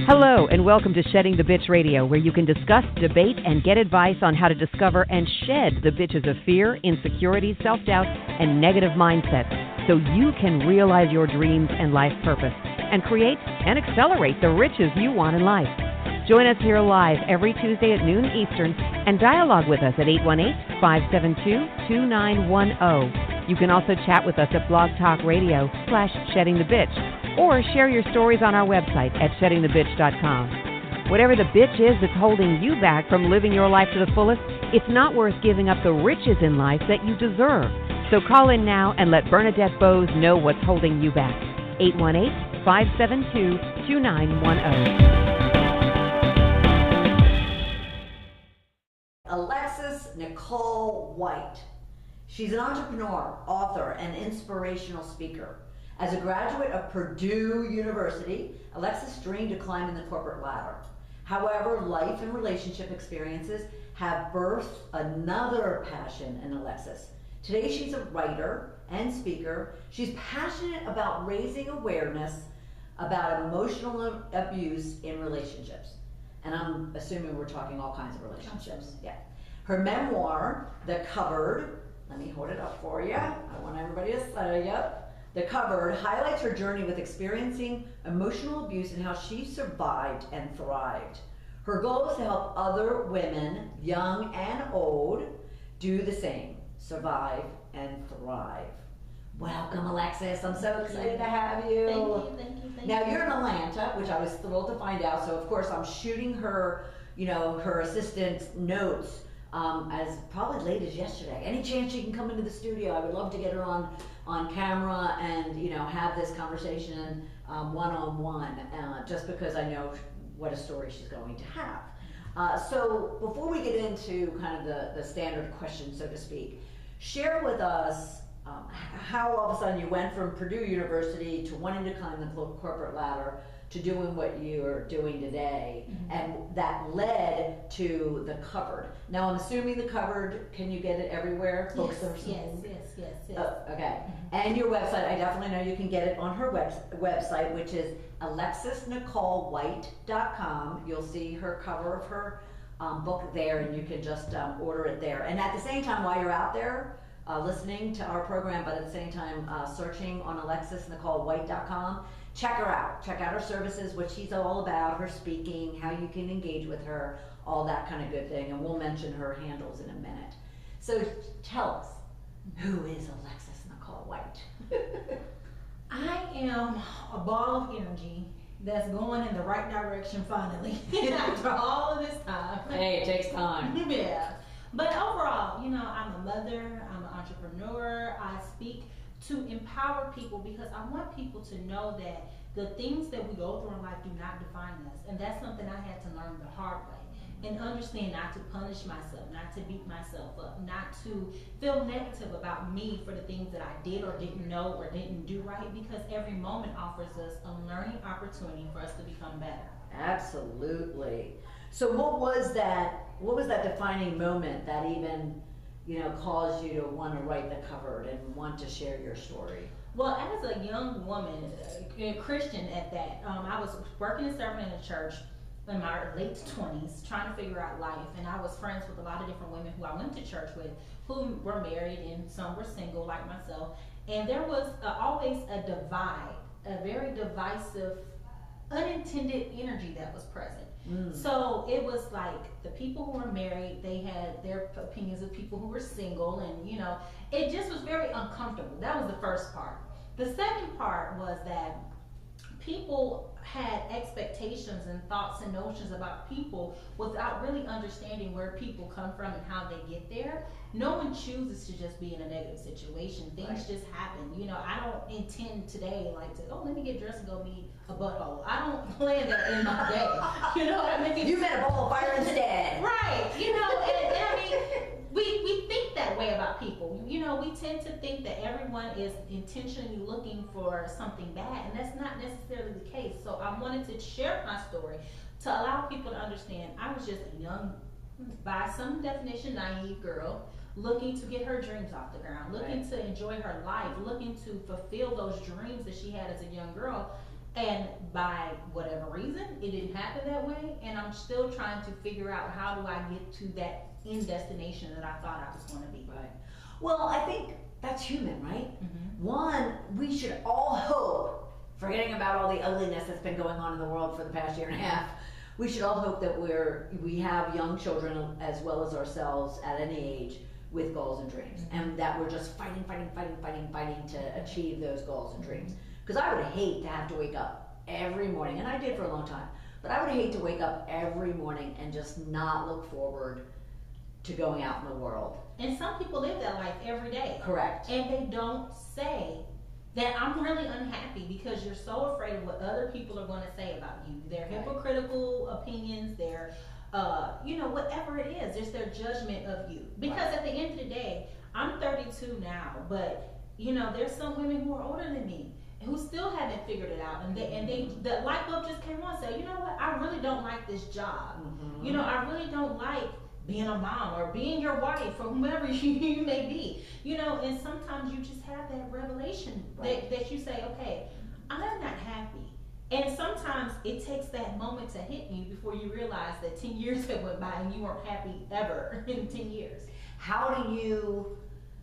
Hello, and welcome to Shedding the Bitch Radio, where you can discuss, debate, and get advice on how to discover and shed the bitches of fear, insecurity, self-doubt, and negative mindsets so you can realize your dreams and life purpose and create and accelerate the riches you want in life. Join us here live every Tuesday at noon Eastern and dialogue with us at 818-572-2910. You can also chat with us at Blog Talk Radio /SheddingTheBitch or share your stories on our website at sheddingthebitch.com. Whatever the bitch is that's holding you back from living your life to the fullest, it's not worth giving up the riches in life that you deserve. So call in now and let Bernadette Boas know what's holding you back. 818-572-2910. Alexis Nicole White. She's an entrepreneur, author, and inspirational speaker. As a graduate of Purdue University, Alexis dreamed to climb in the corporate ladder. However, life and relationship experiences have birthed another passion in Alexis. Today, she's a writer and speaker. She's passionate about raising awareness about emotional abuse in relationships. And I'm assuming we're talking all kinds of relationships. Yeah. Her memoir, The Covered, let me hold it up for you. I want everybody to say it. The Covered highlights her journey with experiencing emotional abuse and how she survived and thrived. Her goal is to help other women, young and old, do the same, survive and thrive. Welcome, Alexis. I'm so excited to have you. Thank you. Now, you're in Atlanta, which I was thrilled to find out. So, of course, I'm shooting her, her assistant's notes as probably late as yesterday. Any chance she can come into the studio? I would love to get her on camera and, have this conversation one-on-one, just because I know what a story she's going to have. So before we get into kind of the standard questions, so to speak, share with us how all of a sudden you went from Purdue University to wanting to climb the corporate ladder to doing what you're doing today, and that led to The Covered. Now, I'm assuming The Covered, can you get it everywhere? Yes. Oh, okay. And your website, I definitely know you can get it on her website, which is alexisnicolewhite.com. You'll see her cover of her book there, and you can just order it there. And at the same time, while you're out there listening to our program, but at the same time searching on alexisnicolewhite.com, check her out. Check out her services, what she's all about, her speaking, how you can engage with her, all that kind of good thing. And we'll mention her handles in a minute. So tell us, who is Alexis Nicole White? I am a ball of energy that's going in the right direction finally after all of this time. Hey, it takes time. Yeah. But overall, I'm a mother, I'm an entrepreneur, I speak to empower people because I want people to know that the things that we go through in life do not define us. And that's something I had to learn the hard way. And understand not to punish myself, not to beat myself up, not to feel negative about me for the things that I did or didn't know or didn't do right, because every moment offers us a learning opportunity for us to become better. Absolutely. So what was that defining moment that even caused you to want to write The Covered and want to share your story? Well, as a young woman, a Christian at that, I was working and serving in a church in my late 20s, trying to figure out life, and I was friends with a lot of different women who I went to church with, who were married and some were single like myself, and there was always a divide, a very divisive, unintended energy that was present. So it was like the people who were married, they had their opinions of people who were single, and it just was very uncomfortable. That was the first part. The second part was that people had expectations and thoughts and notions about people without really understanding where people come from and how they get there. No one chooses to just be in a negative situation. Things just happen. I don't intend today let me get dressed and go meet a butthole. I don't plan that in my day. You know what I mean? You met a ball of fire instead. Right. And I mean, we think that way about people. We tend to think that everyone is intentionally looking for something bad, and that's not necessarily the case. So I wanted to share my story to allow people to understand I was just a young, by some definition, naive girl looking to get her dreams off the ground, looking to enjoy her life, looking to fulfill those dreams that she had as a young girl. And by whatever reason, it didn't happen that way, and I'm still trying to figure out how do I get to that end destination that I thought I was going to be. Right. Well, I think that's human, right? Mm-hmm. One, we should all hope, forgetting about all the ugliness that's been going on in the world for the past year and a half, we should all hope that we have young children as well as ourselves at any age with goals and dreams, and that we're just fighting to achieve those goals and dreams. Because I would hate to have to wake up every morning, and I did for a long time, but I would hate to wake up every morning and just not look forward to going out in the world. And some people live that life every day. Correct. And they don't say that I'm really unhappy because you're so afraid of what other people are going to say about you. Their hypocritical opinions, their, whatever it is, it's their judgment of you. Because at the end of the day, I'm 32 now, but, there's some women who are older than me who still haven't figured it out, and the light bulb just came on. So, you know what? I really don't like this job. Mm-hmm. I really don't like being a mom or being your wife or whomever you may be, and sometimes you just have that revelation that you say, okay, I'm not happy. And sometimes it takes that moment to hit you before you realize that 10 years have went by and you weren't happy ever in 10 years. How do you,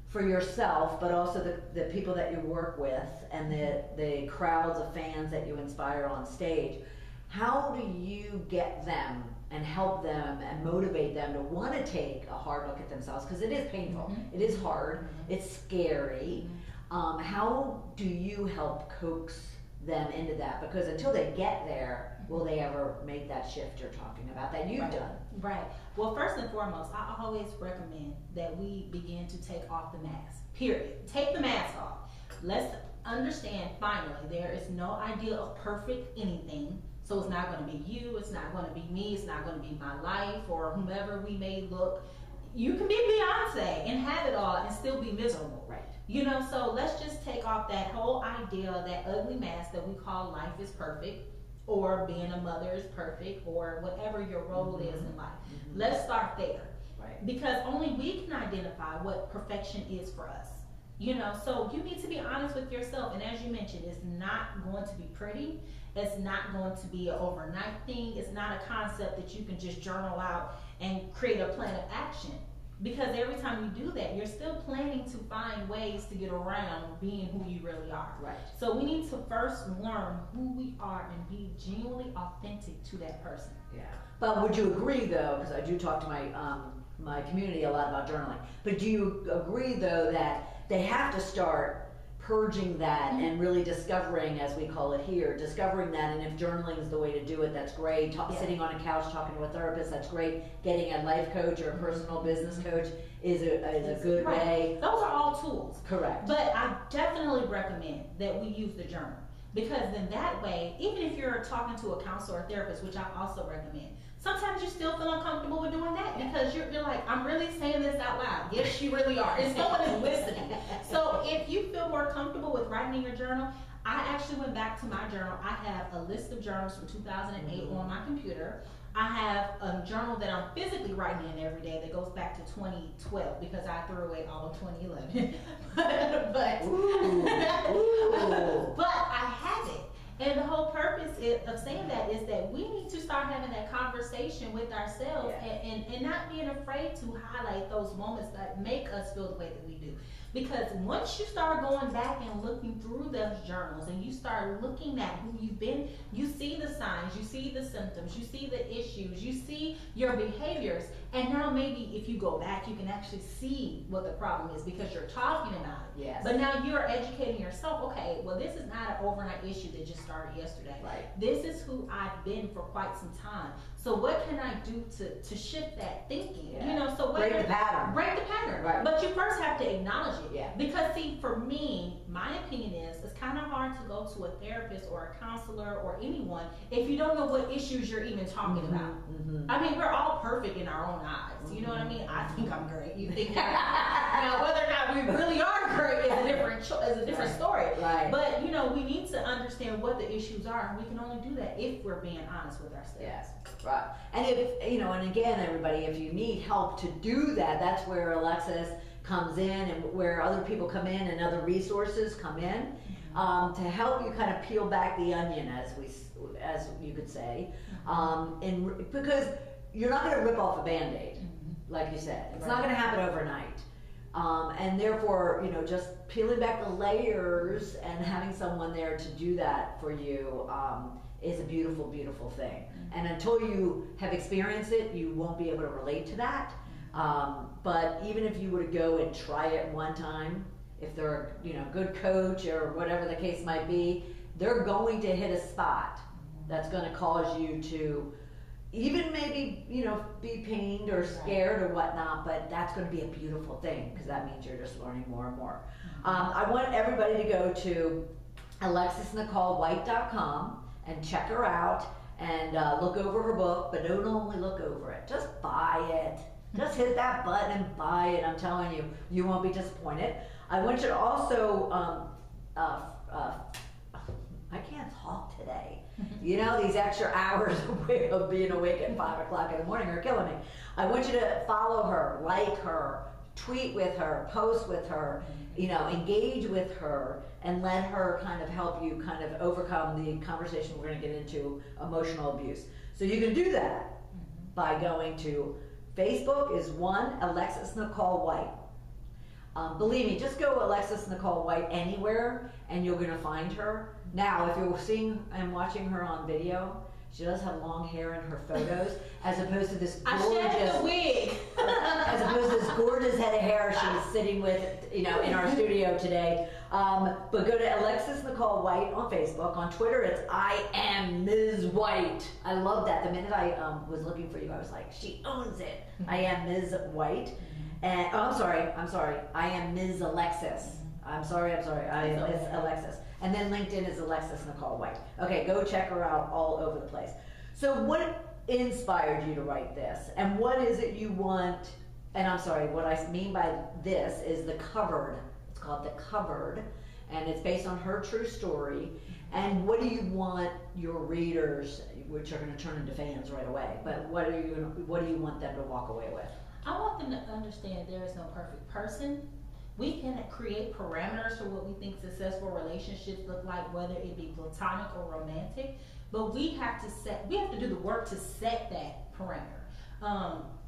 for yourself, but also the people that you work with and the crowds of fans that you inspire on stage, how do you get them and help them and motivate them to want to take a hard look at themselves? Because it is painful, it is hard, it's scary. How do you help coax them into that? Because until they get there, will they ever make that shift you're talking about that you've done? Right. Well, first and foremost, I always recommend that we begin to take off the mask, period. Take the mask off. Let's understand, finally, there is no idea of perfect anything. So it's not going to be you, it's not going to be me, it's not going to be my life or whomever we may look. You can be Beyonce and have it all and still be miserable. Right. So let's just take off that whole idea, that ugly mask that we call life is perfect, or being a mother is perfect, or whatever your role is in life. Let's start there. Right. Because only we can identify what perfection is for us. So you need to be honest with yourself. And as you mentioned, it's not going to be pretty. It's not going to be an overnight thing. It's not a concept that you can just journal out and create a plan of action. Because every time you do that, you're still planning to find ways to get around being who you really are. Right. So we need to first learn who we are and be genuinely authentic to that person. Yeah. But would you agree, though, because I do talk to my community a lot about journaling, but do you agree, though, that they have to start purging that and really discovering, as we call it here, discovering that, and if journaling is the way to do it, that's great. Sitting on a couch talking to a therapist, that's great. Getting a life coach or a personal business coach is a good way. Those are all tools. Correct. But I definitely recommend that we use the journal, because then that way, even if you're talking to a counselor or therapist, which I also recommend, sometimes you still feel uncomfortable with doing that because you're like, I'm really saying this out loud. Yes, you really are. And someone is listening. So if you feel more comfortable with writing in your journal, I actually went back to my journal. I have a list of journals from 2008 on my computer. I have a journal that I'm physically writing in every day that goes back to 2012 because I threw away all of 2011. but I have it. And the whole purpose of saying that is that we need to start having that conversation with ourselves and not being afraid to highlight those moments that make us feel the way that we do. Because once you start going back and looking through those journals and you start looking at who you've been, you see the signs, you see the symptoms, you see the issues, you see your behaviors. And now maybe if you go back, you can actually see what the problem is because you're talking about it. Yes. But now you're educating yourself. Okay, well, this is not an overnight issue that just started yesterday. Right. This is who I've been for quite some time. So what can I do to shift that thinking? Yeah. So break the pattern. Break the pattern. Right. But you first have to acknowledge it. Yeah. Because see, for me, my opinion is it's kind of hard to go to a therapist or a counselor or anyone if you don't know what issues you're even talking about. I mean, we're all perfect in our own eyes. You know what I mean? I think I'm great. You think you're now, whether or not we really are great is a different story. Right. But we need to understand what the issues are, and we can only do that if we're being honest with ourselves. Yes. Right. And if and again, everybody, if you need help to do that, that's where Alexis comes in, and where other people come in and other resources come in, to help you kind of peel back the onion, as you could say, and because you're not going to rip off a Band-Aid, like you said. It's not going to happen overnight. And therefore, you know, just peeling back the layers and having someone there to do that for you is a beautiful, beautiful thing. And until you have experienced it, you won't be able to relate to that. But even if you were to go and try it one time, if they're a, you know, good coach or whatever the case might be, they're going to hit a spot that's going to cause you to even maybe, you know, be pained or scared or whatnot, but that's going to be a beautiful thing, because that means you're just learning more and more. I want everybody to go to alexisnicolewhite.com and check her out and look over her book, but don't only look over it, just buy it. Just hit that button and buy it. I'm telling you, you won't be disappointed. I want you to also, I can't talk today. You know, these extra hours of being awake at 5 o'clock in the morning are killing me. I want you to follow her, like her, tweet with her, post with her, you know, engage with her, and let her kind of help you kind of overcome the conversation we're going to get into, emotional abuse. So you can do that by going to Facebook is Alexis Nicole White. Believe me, just go Alexis Nicole White anywhere and you're going to find her. Now, if you're seeing and watching her on video, she does have long hair in her photos, as opposed to this gorgeous, I shed the wig. as opposed to this gorgeous head of hair she's sitting with, you know, in our studio today. But go to Alexis Nicole White on Facebook. On Twitter, it's I am Ms. White. I love that. The minute I was looking for you, I was like, she owns it. I am Ms. White. And I'm sorry. I am Ms. Alexis. I'm sorry. I am Ms. Alexis. And then LinkedIn is Alexis Nicole White. Okay, go check her out all over the place. So what inspired you to write this? And what is it you want? And I'm sorry, what I mean by this is The Covered. It's called The Covered, and it's based on her true story. And what do you want your readers, which are going to turn into fans right away, but what do you want them to walk away with? I want them to understand there is no perfect person. We can create parameters for what we think successful relationships look like, whether it be platonic or romantic, but we have to do the work to set that parameter.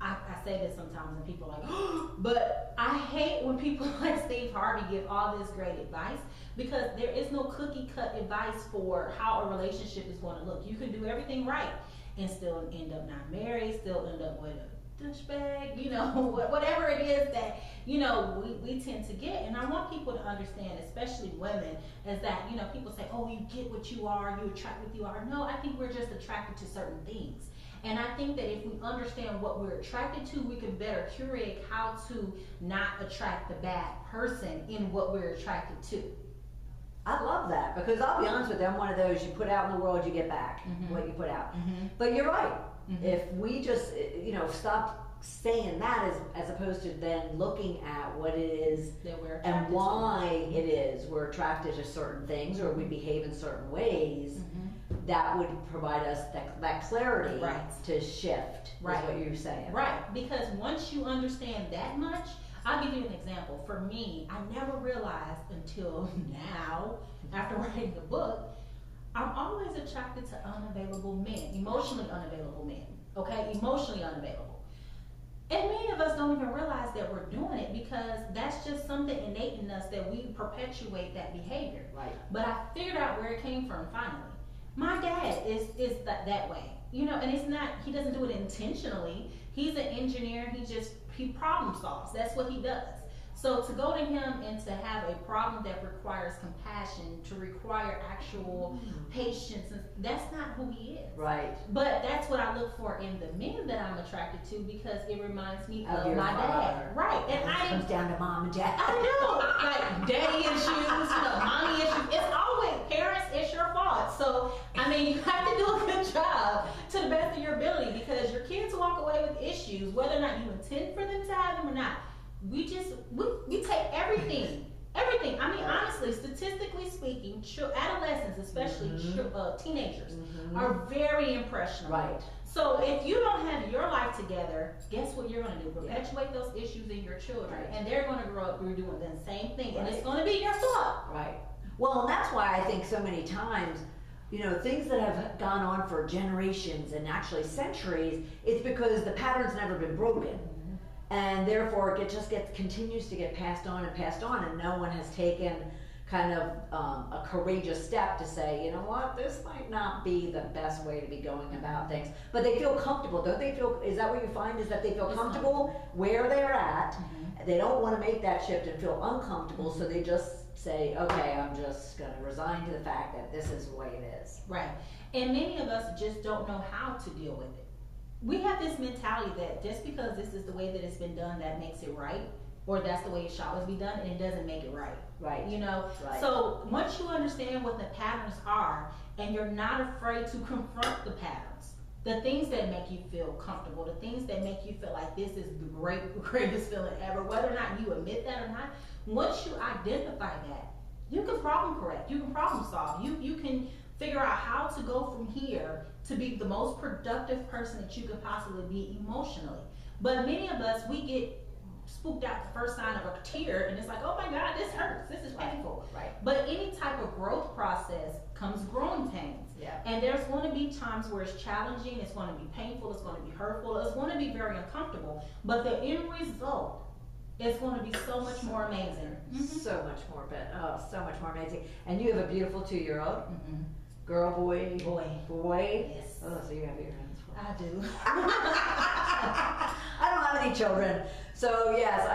I say this sometimes and people are like, oh, but I hate when people like Steve Harvey give all this great advice, because there is no cookie cut advice for how a relationship is going to look. You can do everything right and still end up not married, still end up with a douchebag, you know, whatever it is that, you know, we tend to get. And I want people to understand, especially women, is that, you know, people say, oh, you get what you are, you attract what you are. No, I think we're just attracted to certain things. And I think that if we understand what we're attracted to, we can better curate how to not attract the bad person in what we're attracted to. I love that, because I'll be honest with you, I'm one of those, you put out in the world, you get back what you put out. But you're right. If we just, you know, stop saying that as opposed to then looking at what it is that we're and why it is we're attracted to certain things or we behave in certain ways, that would provide us that clarity to shift, is what you're saying. Right, because once you understand that much, I'll give you an example. For me, I never realized until now, after writing the book, I'm always attracted to unavailable men, emotionally unavailable men, okay? Emotionally unavailable. And many of us don't even realize that we're doing it, because that's just something innate in us that we perpetuate that behavior. Right. But I figured out where it came from finally. My dad is that way, you know, and it's not, he doesn't do it intentionally. He's an engineer, he problem solves. That's what he does. So to go to him and to have a problem that requires compassion, to require actual patience, that's not who he is. Right. But that's what I look for in the men that I'm attracted to, because it reminds me of your my father. dad. Right. And it comes down to mom and dad. I know. Like daddy issues, you know, mommy issues. It's always parents, it's your fault. So, I mean, you have to do a good job to the best of your ability, because your kids walk away with issues, whether or not you intend for them to have them or not. We take everything. I mean, honestly, statistically speaking, adolescents, especially teenagers, are very impressionable. Right. So if you don't have your life together, guess what you're going to do? Perpetuate those issues in your children, and they're going to grow up doing the same thing, and it's going to be your fault. Right. Well, and that's why I think so many times, things that have gone on for generations and actually centuries, it's because the pattern's never been broken. And therefore it just continues to get passed on, and no one has taken kind of a courageous step to say, you know what, this might not be the best way to be going about things. But they feel comfortable, don't they feel, is that what you find, is that they feel comfortable where they're at? They don't want to make that shift and feel uncomfortable, so they just say, okay, I'm just going to resign to the fact that this is the way it is. Right. And many of us just don't know how to deal with it. We have this mentality that just because this is the way that it's been done, that makes it right, or that's the way it should always be done, and it doesn't make it right. Right. Right. So once you understand what the patterns are, and you're not afraid to confront the patterns, the things that make you feel comfortable, the things that make you feel like this is the greatest feeling ever, whether or not you admit that or not, once you identify that, you can problem correct, you can problem solve, you can figure out how to go from here to be the most productive person that you could possibly be emotionally. But many of us, we get spooked out the first sign of a tear, and it's like, oh my God, this hurts, this is painful. Right. But any type of growth process comes growing pains. Yeah. And there's going to be times where it's challenging, it's going to be painful, it's going to be hurtful, it's going to be very uncomfortable. But the end result is going to be so much more amazing. So much more, so much more amazing. And you have a beautiful 2-year-old. Girl, boy? Boy? Yes. Oh, so you have your hands full. I do. I don't have any children. So yes,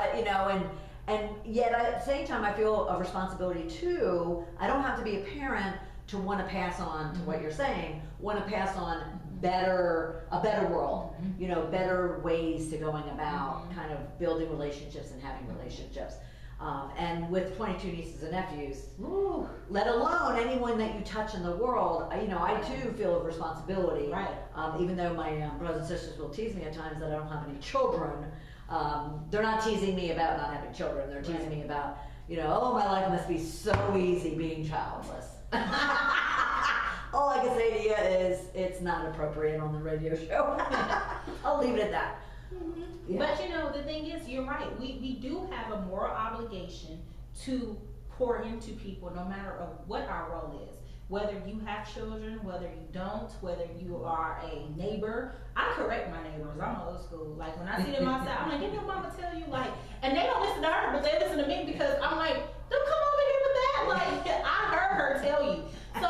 and yet at the same time I feel a responsibility too. I don't have to be a parent to want to pass on to what you're saying, want to pass on a better world, better ways to going about kind of building relationships and having relationships. And with 22 nieces and nephews, let alone anyone that you touch in the world, I too feel a responsibility. Right. Even though my brothers and sisters will tease me at times that I don't have any children, they're not teasing me about not having children. They're teasing me about, oh, my life must be so easy being childless. All I can say to you is it's not appropriate on the radio show. I'll leave it at that. Yeah. But the thing is, you're right. We do have a moral obligation to pour into people, no matter what our role is. Whether you have children, whether you don't, whether you are a neighbor. I correct my neighbors. I'm old school. Like when I see them outside, I'm like, didn't your mama tell you? Like, and they don't listen to her, but they listen to me because I'm like, don't come over here with that. Like, I heard her tell you. So,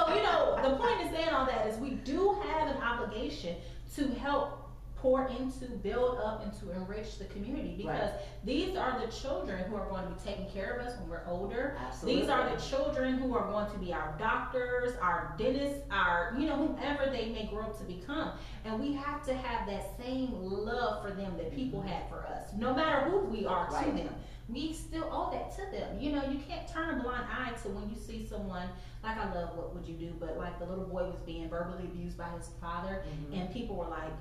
the point is saying all that is we do have an obligation to help pour into, build up, and to enrich the community, because these are the children who are going to be taking care of us when we're older. Absolutely. These are the children who are going to be our doctors, our dentists, our, whomever they may grow up to become. And we have to have that same love for them that people had for us. No matter who we are to them, we still owe that to them. You can't turn a blind eye to when you see someone, like I love What Would You Do, but like the little boy was being verbally abused by his father, and people were like,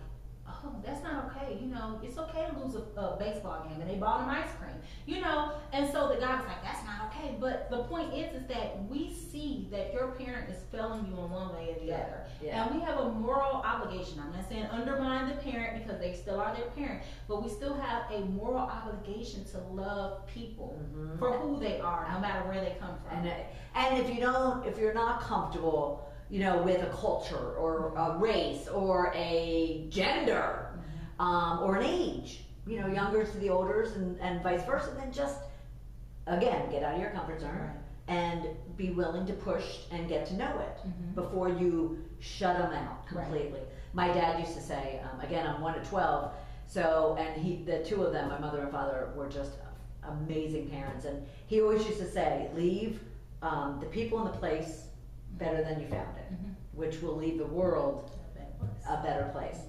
oh, that's not okay. It's okay to lose a baseball game, and they bought him ice cream. And so the guy was like, that's not okay. But the point is that we see that your parent is failing you in one way or the other. Yeah. And we have a moral obligation. I'm not saying undermine the parent because they still are their parent, but we still have a moral obligation to love people for who they are, no matter where they come from. And if you're not comfortable, with a culture or a race or a gender, or an age, younger to the olders and vice versa, then just, again, get out of your comfort zone and be willing to push and get to know it before you shut them out completely. My dad used to say, again, I'm 1 of 12, and the two of them, my mother and father, were just amazing parents, and he always used to say, leave the people and the place better than you found it, which will leave the world a better place.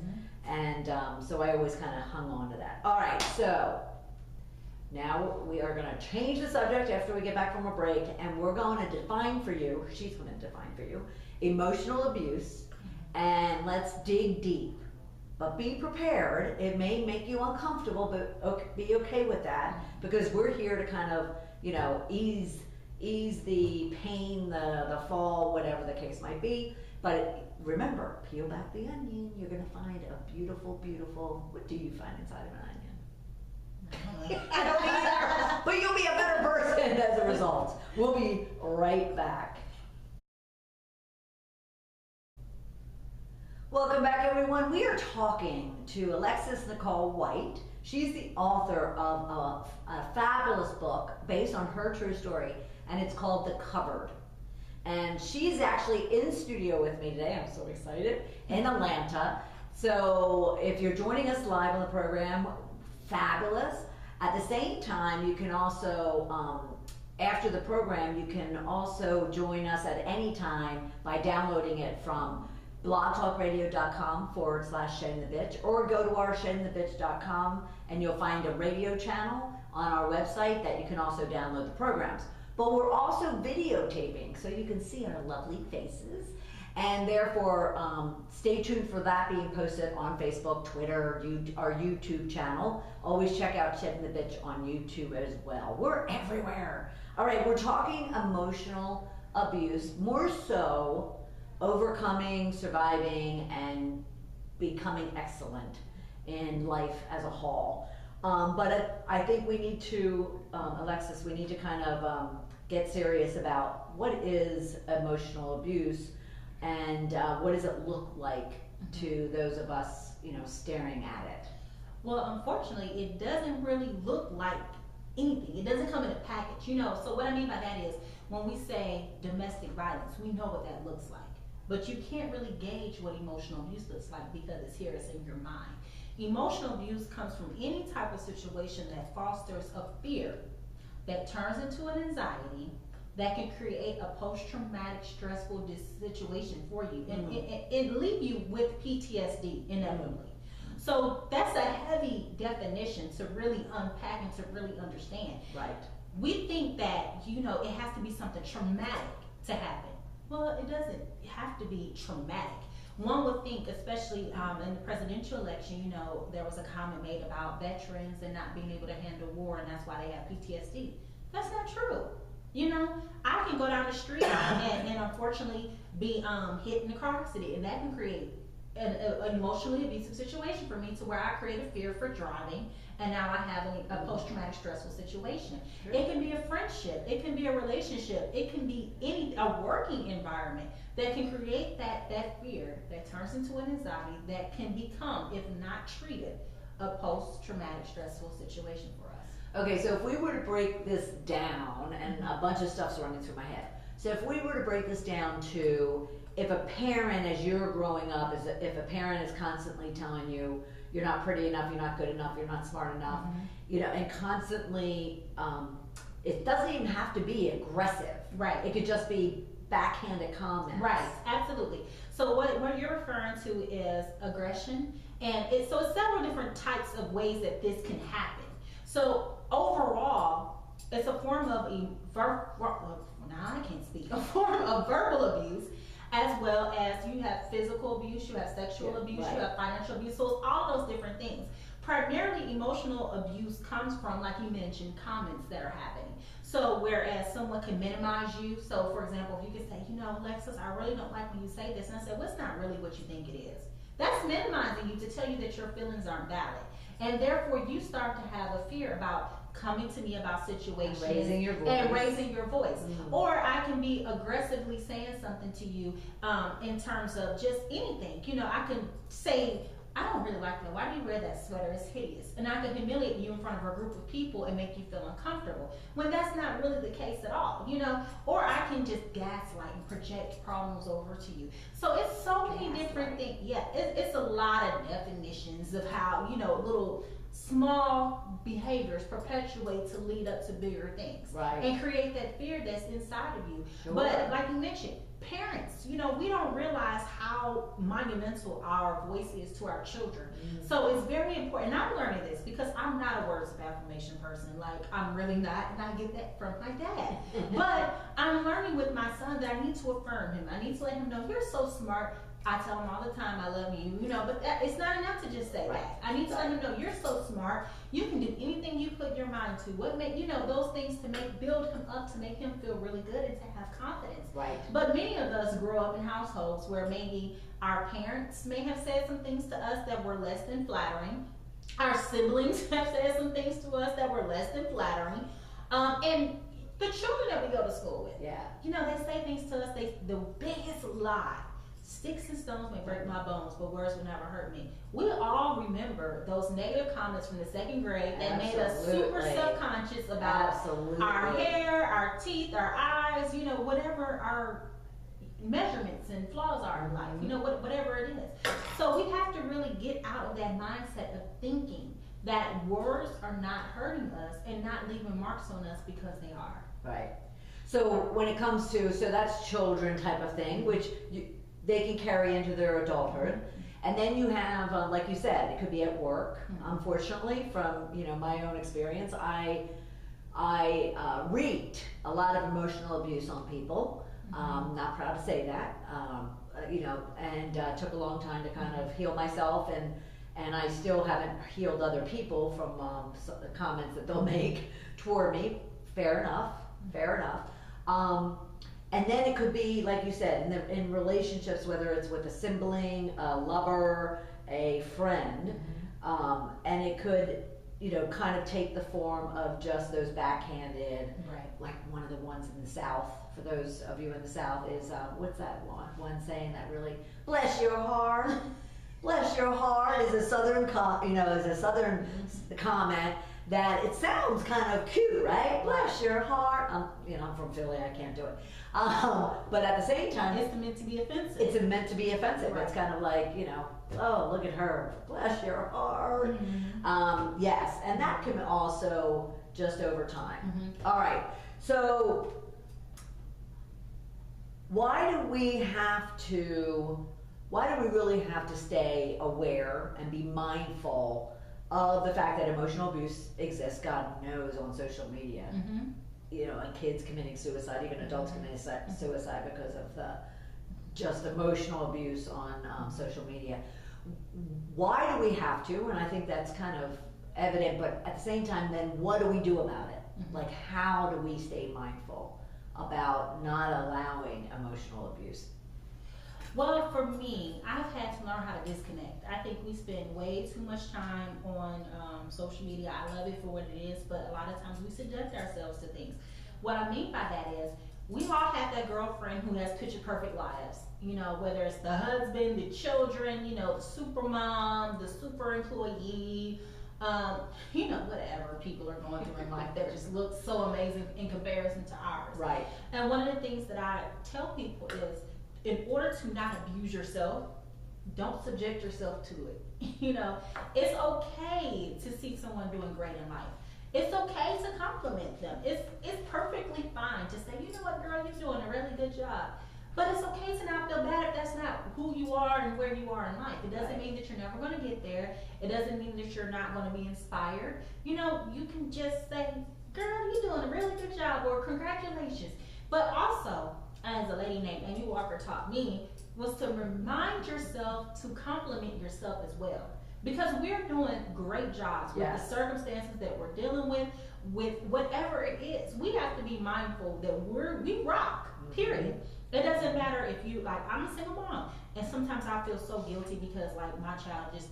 And so I always kind of hung on to that. All right, so now we are going to change the subject after we get back from a break, and we're going to define for you, she's going to define for you, emotional abuse, and let's dig deep. But be prepared. It may make you uncomfortable, but be okay with that, because we're here to kind of, ease the pain, the fall, whatever the case might be. But remember, peel back the onion. You're going to find a beautiful, beautiful, what do you find inside of an onion? I don't either. But you'll be a better person as a result. We'll be right back. Welcome back, everyone. We are talking to Alexis Nicole White. She's the author of a fabulous book based on her true story, and it's called The Cupboard. And she's actually in studio with me today. I'm so excited, in Atlanta. So if you're joining us live on the program, fabulous. At the same time, you can also, after the program, you can also join us at any time by downloading it from blogtalkradio.com/sheddingthebitch, or go to our sheddingthebitch.com and you'll find a radio channel on our website that you can also download the programs. But we're also videotaping, so you can see our lovely faces, and therefore stay tuned for that being posted on Facebook, Twitter, our YouTube channel. Always check out Shedding the Bitch on YouTube as well. We're everywhere. All right, we're talking emotional abuse, more so overcoming, surviving, and becoming excellent in life as a whole. But I think we need to, Alexis, we need to kind of get serious about what is emotional abuse and what does it look like to those of us, staring at it. Well, unfortunately, it doesn't really look like anything. It doesn't come in a package, So what I mean by that is when we say domestic violence, we know what that looks like. But you can't really gauge what emotional abuse looks like because it's here, it's in your mind. Emotional abuse comes from any type of situation that fosters a fear that turns into an anxiety that can create a post-traumatic stressful situation for you and leave you with PTSD inevitably. So that's a heavy definition to really unpack and to really understand. Right. We think that, it has to be something traumatic to happen. Well, it doesn't have to be traumatic. One would think, especially in the presidential election, there was a comment made about veterans and not being able to handle war, and that's why they have PTSD. That's not true. I can go down the street and unfortunately be hit in a car accident, and that can create an emotionally abusive situation for me to where I create a fear for driving, and now I have a post-traumatic stressful situation. Sure. It can be a friendship, it can be a relationship, it can be a working environment that can create that fear that turns into an anxiety that can become, if not treated, a post-traumatic stressful situation for us. Okay, so if we were to break this down, and a bunch of stuff's running through my head. So if we were to break this down to, if a parent, as you're growing up, if a parent is constantly telling you, you're not pretty enough, you're not good enough, you're not smart enough, and constantly, it doesn't even have to be aggressive. Right. It could just be backhanded comments. Right, absolutely. So what you're referring to is aggression, and it's several different types of ways that this can happen. So overall, it's a form of a form of verbal abuse, as well as you have physical abuse, you have sexual abuse, right. You have financial abuse, so it's all those different things. Primarily, emotional abuse comes from, like you mentioned, comments that are happening. So whereas someone can minimize you, so for example, if you could say, Alexis, I really don't like when you say this, and I said, well, it's not really what you think it is. That's minimizing you to tell you that your feelings aren't valid. And therefore, you start to have a fear about coming to me about situations and raising your voice. Mm-hmm. Or I can be aggressively saying something to you in terms of just anything. I can say, I don't really like that. Why do you wear that sweater? It's hideous. And I can humiliate you in front of a group of people and make you feel uncomfortable, when that's not really the case at all, Or I can just gaslight and project problems over to you. So it's so many different things. Yeah, it's a lot of definitions of how, little small behaviors perpetuate to lead up to bigger things. Right. And create that fear that's inside of you. Sure. But like you mentioned, parents, we don't realize how monumental our voice is to our children. Mm-hmm. So it's very important. And I'm learning this because I'm not a words of affirmation person. Like, I'm really not, and I get that from my dad. But I'm learning with my son that I need to affirm him. I need to let him know, you're so smart. I tell them all the time, I love you, but it's not enough to just say that. I need to let them know you're so smart. You can do anything you put your mind to. What make, those things to build him up, to make him feel really good and to have confidence. Right. But many of us grow up in households where maybe our parents may have said some things to us that were less than flattering. Our siblings have said some things to us that were less than flattering. And the children that we go to school with, they say things to us, the biggest lie. Sticks and stones may break my bones, but words will never hurt me. We all remember those negative comments from the second grade that made us super subconscious about our hair, our teeth, our eyes, whatever our measurements and flaws are in life, whatever it is. So we have to really get out of that mindset of thinking that words are not hurting us and not leaving marks on us because they are. Right. So when it comes to, that's children type of thing, which they can carry into their adulthood. And then you have, like you said, it could be at work. Unfortunately, from my own experience, I wreaked a lot of emotional abuse on people. Not proud to say that, and took a long time to kind of heal myself, and I still haven't healed other people from the comments that they'll make toward me. Fair enough. And then it could be, like you said, in relationships, whether it's with a sibling, a lover, a friend, and it could, kind of take the form of just those backhanded, like one of the ones in the South, for those of you in the South, is, what's that one saying that really, bless your heart, is a Southern, comment. That it sounds kind of cute, right? Bless your heart. I'm from Philly, I can't do it. But at the same time, it's meant to be offensive. It's meant to be offensive. Right. It's kind of like, oh, look at her. Bless your heart. Yes, and that can also just over time. All right. So why do we really have to stay aware and be mindful of the fact that emotional abuse exists, God knows, on social media, and kids committing suicide, even adults committing suicide because of the just emotional abuse on social media. Why do we have to? And I think that's kind of evident, but at the same time, then what do we do about it? Like, how do we stay mindful about not allowing emotional abuse? Well, for me, I've had to learn how to disconnect. I think we spend way too much time on social media. I love it for what it is, but a lot of times we subject ourselves to things. What I mean by that is, we all have that girlfriend who has picture perfect lives. Whether it's the husband, the children, the super mom, the super employee, whatever people are going through in life that just looks so amazing in comparison to ours. Right. And one of the things that I tell people is, in order to not abuse yourself, don't subject yourself to it. It's okay to see someone doing great in life. It's okay to compliment them. It's perfectly fine to say, you know what, girl, you're doing a really good job. But it's okay to not feel bad if that's not who you are and where you are in life. It doesn't mean that you're never going to get there. It doesn't mean that you're not going to be inspired. You can just say, girl, you're doing a really good job, or congratulations. But also, as a lady named Amy Walker taught me, was to remind yourself to compliment yourself as well. Because we're doing great jobs with the circumstances that we're dealing with whatever it is. We have to be mindful that we rock, period. It doesn't matter if you, I'm a single mom, and sometimes I feel so guilty because, my child just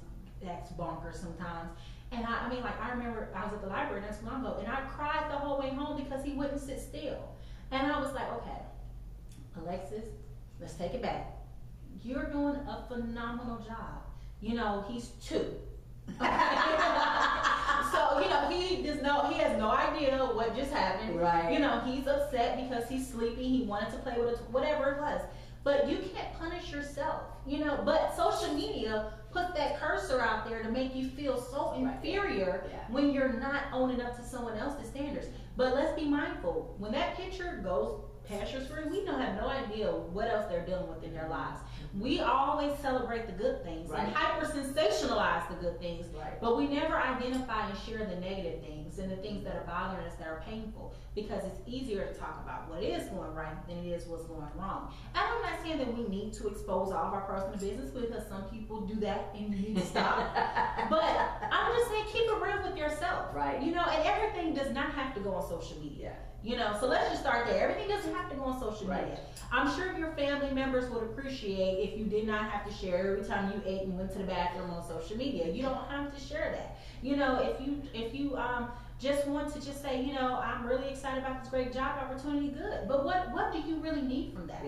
acts bonkers sometimes. And I remember I was at the library not too long ago, and I cried the whole way home because he wouldn't sit still. And I was like, okay, Alexis, let's take it back. You're doing a phenomenal job. He's 2. So, he has no idea what just happened. Right. He's upset because he's sleepy. He wanted to play with whatever it was. But you can't punish yourself, But social media put that cursor out there to make you feel so inferior when you're not owning up to someone else's standards. But let's be mindful. When that picture goes pastures free, we don't have no idea what else they're dealing with in their lives. We always celebrate the good things and hyper sensationalize the good things, but we never identify and share the negative things and the things that are bothering us, that are painful, because it's easier to talk about what is going right than it is what's going wrong. And I'm not saying that we need to expose all of our personal business, because some people do that and you need to stop. But I'm just saying, keep it real with yourself. You know, and everything does not have to go on social media. You know, so let's just start there. Everything doesn't have to go on social media. I'm sure your family members would appreciate if you did not have to share every time you ate and went to the bathroom on social media. You don't have to share that. You know, if you just want to just say, you know, I'm really excited about this great job opportunity, good. But what do you really need from that?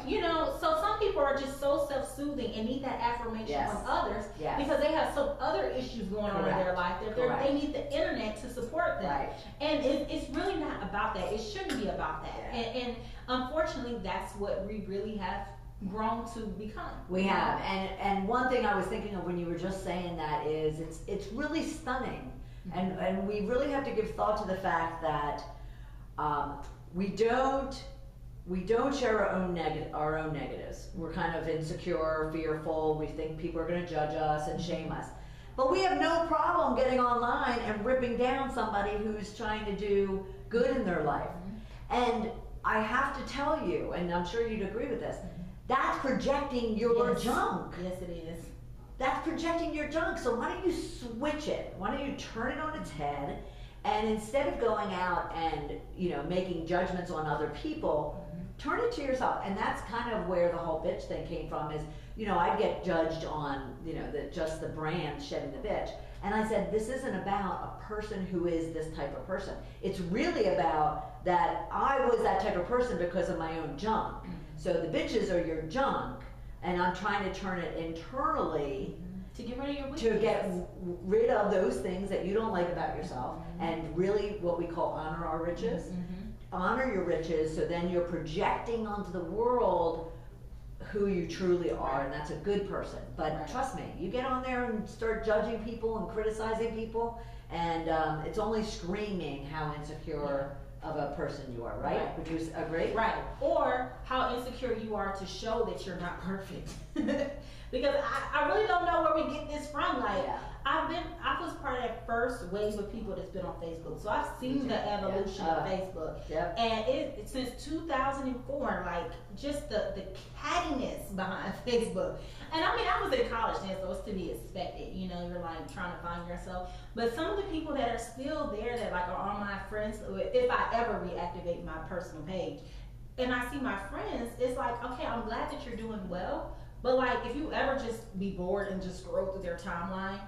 You know, so some people are just so self-soothing and need that affirmation from others because they have some other issues going on in their life that they need the internet to support them. And it's really not about that. It shouldn't be about that. And unfortunately, that's what we really have grown to become. We have. And one thing I was thinking of when you were just saying that is it's really stunning. And we really have to give thought to the fact that we don't share our own negatives. We're kind of insecure, fearful. We think people are going to judge us and shame us. But we have no problem getting online and ripping down somebody who's trying to do good in their life. And I have to tell you, and I'm sure you'd agree with this, that's projecting your junk. Yes, it is. That's projecting your junk. So why don't you switch it? Why don't you turn it on its head, and instead of going out and, you know, making judgments on other people, turn it to yourself. And that's kind of where the whole bitch thing came from. Is, you know, I get judged on, you know, just the brand shedding the bitch. And I said, this isn't about a person who is this type of person. It's really about that I was that type of person because of my own junk. So the bitches are your junk. And I'm trying to turn it internally to get rid of your weakness. To get rid of those things that you don't like about yourself, and really what we call honor our riches. Honor your riches, so then you're projecting onto the world who you truly are, and that's a good person. But trust me, you get on there and start judging people and criticizing people, and it's only screaming how insecure of a person you are, right? Would you agree? Or how insecure you are to show that you're not perfect. Because I really don't know where we get this from. Like, I was part of that first wave of people that's been on Facebook. So I've seen the evolution of Facebook. And it since 2004, like, just the cattiness behind Facebook. And I mean, I was in college then, so it's to be expected. You know, you're like trying to find yourself. But some of the people that are still there that like are on my friends, if I ever reactivate my personal page, and I see my friends, it's like, okay, I'm glad that you're doing well. But like, if you ever just be bored and just scroll through their timeline,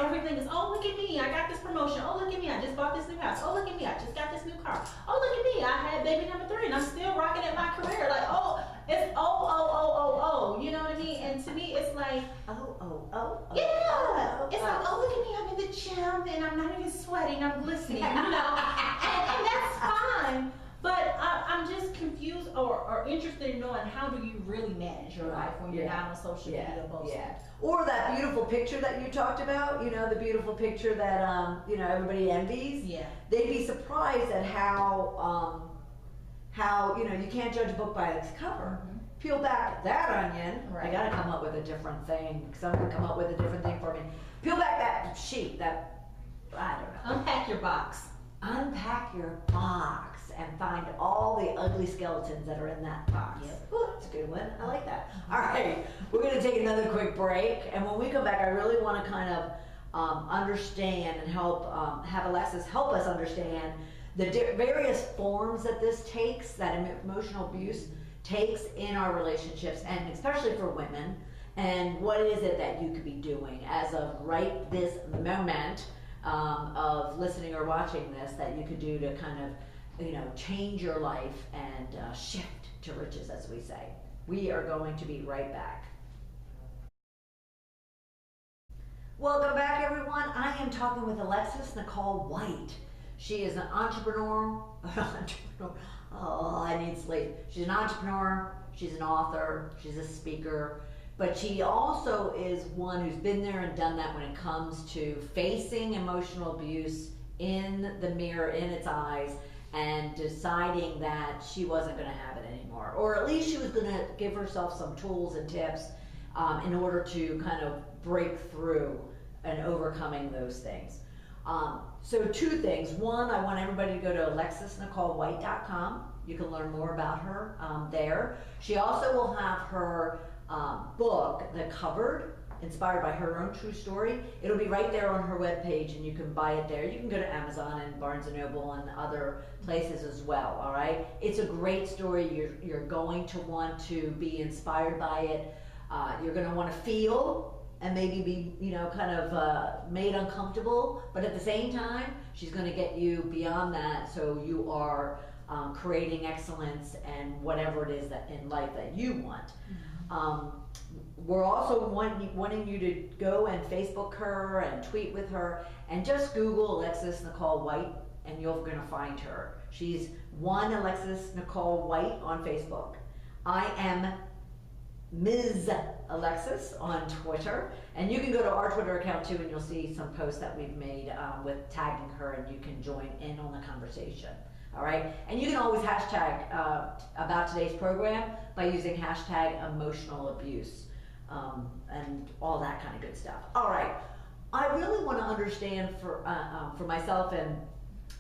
everything is, oh, look at me, I got this promotion. Oh, look at me, I just bought this new house. Oh, look at me, I just got this new car. Oh, look at me, I had baby number 3 and I'm still rocking at my career. Like, oh, it's you know what I mean? And to me, it's like, it's like, oh, look at me, I'm in the gym and I'm not even sweating, I'm glistening, you know? and that's fine. But I'm just confused or interested in knowing, how do you really manage your life when you're not on social media posting? Or that beautiful picture that you talked about, you know, the beautiful picture that, you know, everybody envies. They'd be surprised at how, you know, you can't judge a book by its cover. Peel back that onion. I gotta come up with a different thing. Someone come up with a different thing for me. Peel back that sheet, that, I don't know. Unpack your box. Unpack your box and find all the ugly skeletons that are in that box. Ooh, that's a good one. I like that. All right, we're going to take another quick break, and when we come back, I really want to kind of understand and help have Alexis help us understand the various forms that this takes, that emotional abuse takes in our relationships, and especially for women. And what is it that you could be doing as of right this moment of listening or watching this, that you could do to kind of, you know, change your life and shift to riches, as we say. We are going to be right back. Welcome back, everyone. I am talking with Alexis Nicole White. She is an entrepreneur. Oh, I need sleep. She's an entrepreneur. She's an author. She's a speaker. But she also is one who's been there and done that when it comes to facing emotional abuse in the mirror, in its eyes, and deciding that she wasn't going to have it anymore, or at least she was going to give herself some tools and tips in order to kind of break through and overcoming those things. So two things. One, I want everybody to go to alexisnicolewhite.com. You can learn more about her there. She also will have her book, The Covered, inspired by her own true story. It'll be right there on her webpage, and you can buy it there. You can go to Amazon and Barnes & Noble and other places as well, all right? It's a great story. You're going to want to be inspired by it. You're going to want to feel and maybe be, kind of made uncomfortable, but at the same time, she's going to get you beyond that, so you are creating excellence and whatever it is that in life that you want. We're also wanting you to go and Facebook her and tweet with her, and just Google Alexis Nicole White, and you're going to find her. She's one Alexis Nicole White on Facebook. I am Ms. Alexis on Twitter, and you can go to our Twitter account too, and you'll see some posts that we've made with tagging her, and you can join in on the conversation. All right, and you can always hashtag about today's program by using hashtag emotional abuse and all that kind of good stuff. All right, I really want to understand for myself and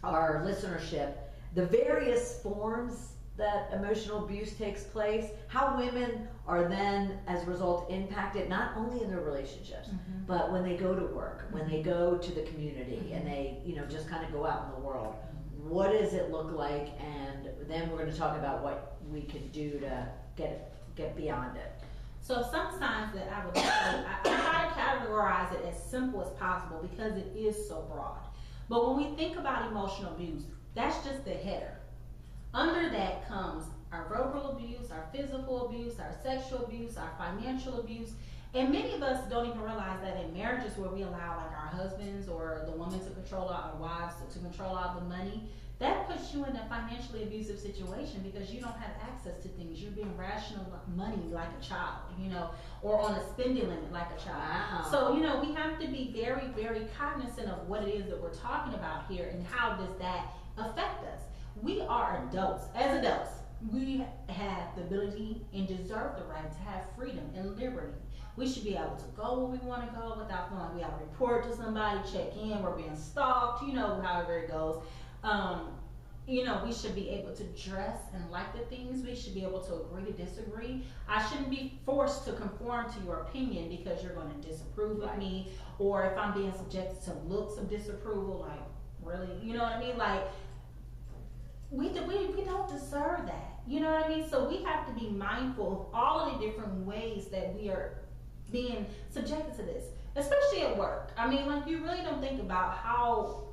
our listenership the various forms that emotional abuse takes place, how women are then, as a result, impacted not only in their relationships, but when they go to work, when they go to the community, and they, just kind of go out in the world. What does it look like? And then we're going to talk about what we can do to get beyond it. So some signs that I would say, I try to categorize it as simple as possible because it is so broad. But when we think about emotional abuse, that's just the header. Under that comes our verbal abuse, our physical abuse, our sexual abuse, our financial abuse. And many of us don't even realize that in marriages where we allow like our husbands or the women to control our wives to control all the money, that puts you in a financially abusive situation because you don't have access to things. You're being rational with money like a child, or on a spending limit like a child. Wow. So, we have to be very, very cognizant of what it is that we're talking about here and how does that affect us. We are adults. As adults, we have the ability and deserve the right to have freedom and liberty. We should be able to go where we want to go without feeling like we have to report to somebody, check in, we're being stalked, however it goes. We should be able to dress and like the things. We should be able to agree to disagree. I shouldn't be forced to conform to your opinion because you're going to disapprove of me, or if I'm being subjected to looks of disapproval, like, really, you know what I mean? Like, we don't deserve that, you know what I mean? So we have to be mindful of all of the different ways that we are being subjected to this, especially at work. I mean, like, you really don't think about how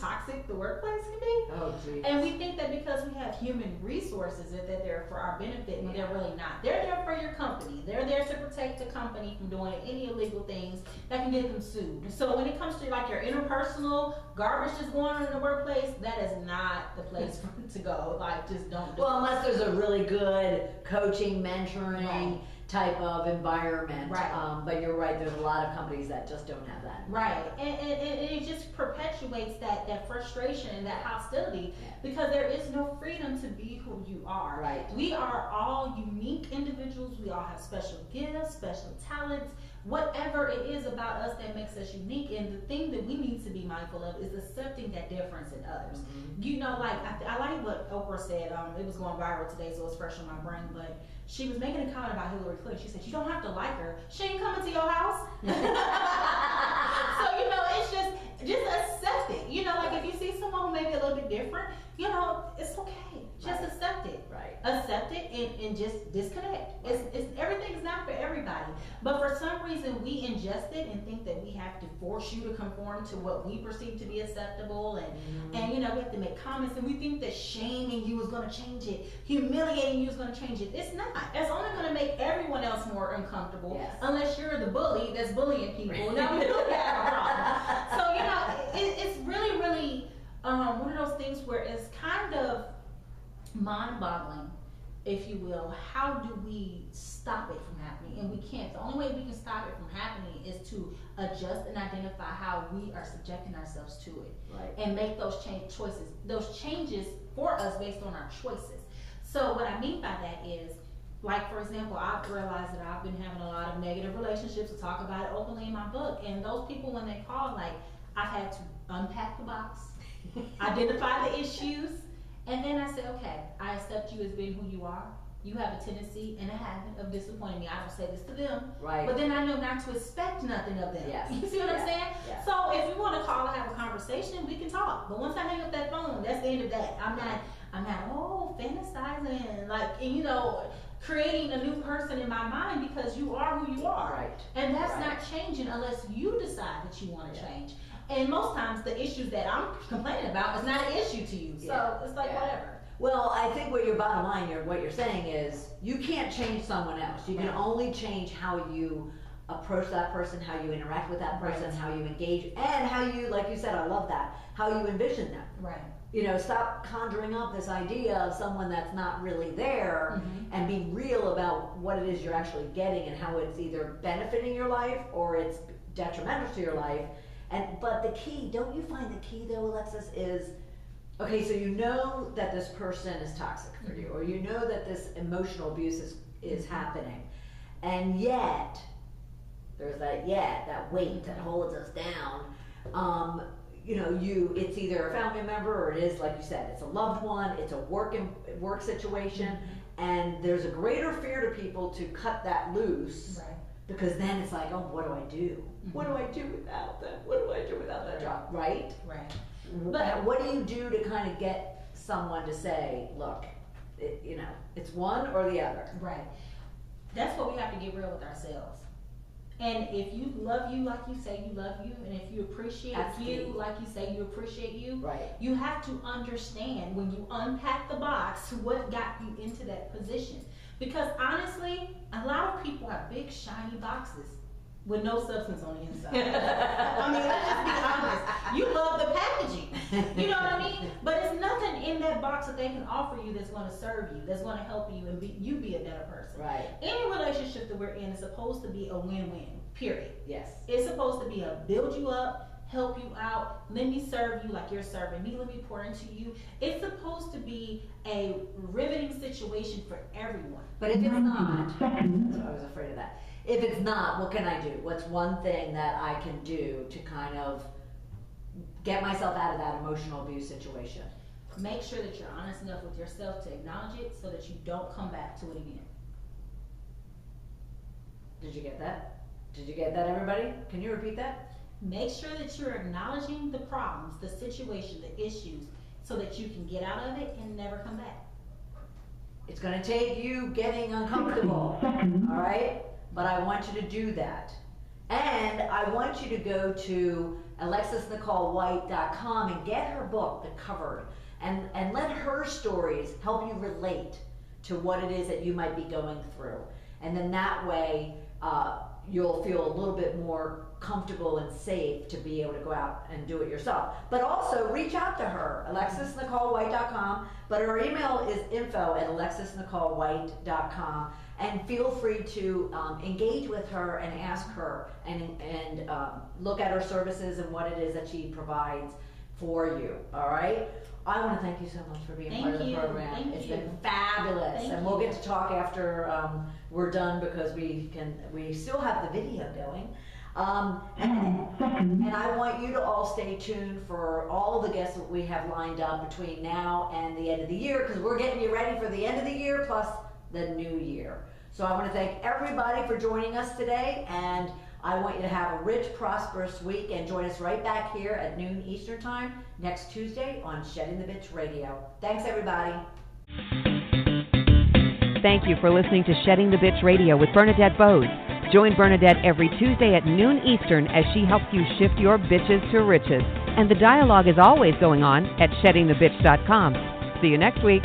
toxic the workplace can be. Oh, geez. And we think that because we have human resources that they're for our benefit, and they're really not. They're there for your company. They're there to protect the company from doing any illegal things that can get them sued. So when it comes to like your interpersonal garbage that's going on in the workplace, that is not the place for it to go. Like, just don't do it. Well, unless there's a really good coaching, mentoring type of environment. Right. But you're right, there's a lot of companies that just don't have that. Right. And it just perpetuates that frustration and that hostility because there is no freedom to be who you are. Right. We are all unique individuals. We all have special gifts, special talents, whatever it is about us that makes us unique. And the thing that we need to be mindful of is accepting that difference in others. I like what Oprah said. It was going viral today, so it's fresh on my brain, but she was making a comment about Hillary Clinton. She said, you don't have to like her. She ain't coming to your house. So, it's just accept it. Like if you see someone who may be a little bit different, it's okay. Just accept it. Right. Accept it and just disconnect. It's everything's not for everybody. But for some reason we ingest it and think that we have to force you to conform to what we perceive to be acceptable and we have to make comments and we think that shaming you is gonna change it, humiliating you is gonna change it. It's not. It's only gonna make everyone else more uncomfortable unless you're the bully that's bullying people. Now we don't have a problem. So it's really, really one of those things where it's kind of mind-boggling if you will, how do we stop it from happening? And we can't. The only way we can stop it from happening is to adjust and identify how we are subjecting ourselves to it, Right. and make those those changes for us based on our choices. So what I mean by that is, like, for example, I've realized that I've been having a lot of negative relationships. I talk about it openly in my book, and those people, when they call, like, I've had to unpack the box, identify the issues, and then I say, okay, I accept you as being who you are. You have a tendency and a habit of disappointing me. I don't say this to them, Right. but then I know not to expect nothing of them. Yes. You see what I'm saying? Yes. So if you want to call and have a conversation, we can talk. But once I hang up that phone, that's the end of that. I'm not fantasizing, like, you know, creating a new person in my mind, because you are who you are. Right. And that's Right. not changing unless you decide that you want to change. And most times the issues that I'm complaining about is not an issue to you. So it's like, whatever. Well, I think what your bottom line, what you're saying is, you can't change someone else. You can only change how you approach that person, how you interact with that person, Right. how you engage, and how you, like you said, I love that, how you envision them. Right. You know, stop conjuring up this idea of someone that's not really there, Mhm. and be real about what it is you're actually getting and how it's either benefiting your life or it's detrimental to your life. But the key, don't you find the key though, Alexis, is, okay, so you know that this person is toxic for you, or you know that this emotional abuse is happening, and yet, there's that weight that holds us down. You know, it's either a family member, or it is, like you said, it's a loved one, it's a work situation, and there's a greater fear to people to cut that loose. Right. Because then it's like, oh, what do I do? What do I do without them? What do I do without that job? Right? Right. But what do you do to kind of get someone to say, look, it's one or the other? Right. That's what we have to get real with ourselves. And if you love you like you say you love you, and if you appreciate you like you say you appreciate you, right, you have to understand, when you unpack the box, what got you into that position. Because honestly, a lot of people have big shiny boxes with no substance on the inside. I mean, let's just be honest. You love the packaging. You know what I mean? But it's nothing in that box that they can offer you that's going to serve you, that's going to help you and you be a better person. Right. Any relationship that we're in is supposed to be a win-win, period. Yes. It's supposed to be a build you up, help you out, let me serve you like you're serving me, let me pour into you. It's supposed to be a riveting situation for everyone. But if it's not, I was afraid of that. If it's not, what can I do? What's one thing that I can do to kind of get myself out of that emotional abuse situation? Make sure that you're honest enough with yourself to acknowledge it so that you don't come back to it again. Did you get that? Did you get that, everybody? Can you repeat that? Make sure that you're acknowledging the problems, the situation, the issues, so that you can get out of it and never come back. It's going to take you getting uncomfortable, all right? But I want you to do that. And I want you to go to alexisnicolewhite.com and get her book, The Covered, and let her stories help you relate to what it is that you might be going through. And then that way, you'll feel a little bit more comfortable and safe to be able to go out and do it yourself. But also reach out to her, alexisnicolewhite.com, but her email is info@alexisnicolewhite.com, and feel free to engage with her and ask her and look at her services and what it is that she provides for you. All right? I want to thank you so much for being part of the program. It's been fabulous. And we'll get to talk after we're done, because we still have the video going. And I want you to all stay tuned for all the guests that we have lined up between now and the end of the year, because we're getting you ready for the end of the year plus the new year. So I want to thank everybody for joining us today, and I want you to have a rich, prosperous week, and join us right back here at noon Eastern Time next Tuesday on Shedding the Bitch Radio. Thanks, everybody. Thank you for listening to Shedding the Bitch Radio with Bernadette Boas. Join Bernadette every Tuesday at noon Eastern as she helps you shift your bitches to riches. And the dialogue is always going on at sheddingthebitch.com. See you next week.